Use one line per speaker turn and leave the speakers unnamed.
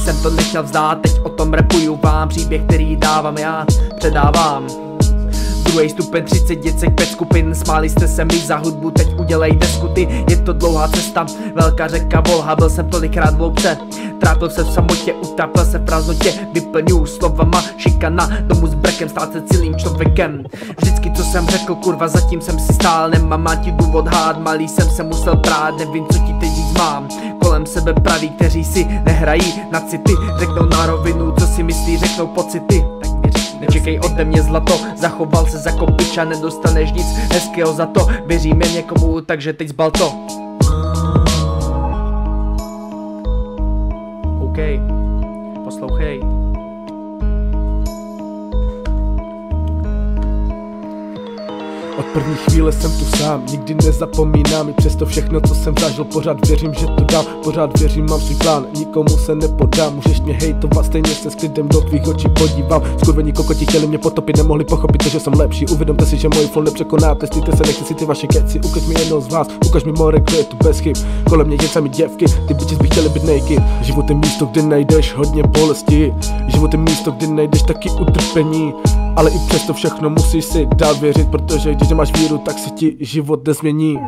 jsem to nechtěl vzdát, teď o tom rapuju vám. Příběh, který dávám já, předávám. Druhý stupeň 30 děcek 5 skupin. Smáli jste se mi za hudbu, teď udělej desku ty. Je to dlouhá cesta, velká řeka Volha. Byl jsem tolikrát v loupce, trápil se v samotě, utápil se v prázdnotě. Vyplňuju slovama šikana, domů s brekem, stát se celým člověkem. Vždycky co jsem řekl, kurva, zatím jsem si stál. Nemám ti důvod hád, malý jsem se musel prát. Nevím, co ti teď říct mám. Kolem sebe praví, kteří si nehrají na city. Řeknou na rovinu, co si myslí, řeknou pocity. Nečekej ode mě zlato, zachoval se za kopiča, nedostaneš nic hezkého za to. Věřím jen někomu, takže teď zbal to. OK, poslouchej.
Od první chvíle jsem tu sám, nikdy nezapomínám. I přesto všechno, co jsem zažil, pořád věřím, že to dám. Pořád věřím, mám svůj plán, nikomu se nepodám. Můžeš mě hejtovat, stejně se s klidem do tvých očí podívám. Skurvení kokoti chtěli mě potopit, nemohli pochopit to, že jsem lepší. Uvědomte si, že můj flow nepřekonáte, stýte se, nechte si ty vaše keci. Ukaž mi jedno z vás, ukaž mi more, kdo je tu bez chyb. Kolem mě jen sami děvky, ty bitches by chtěli být naked. Život je místo, kde najdeš hodně bolesti. Život je místo, kde najdeš taky utrpení. Ale i přesto všechno musíš si dál věřit, protože když nemáš víru, tak se ti život nezmění.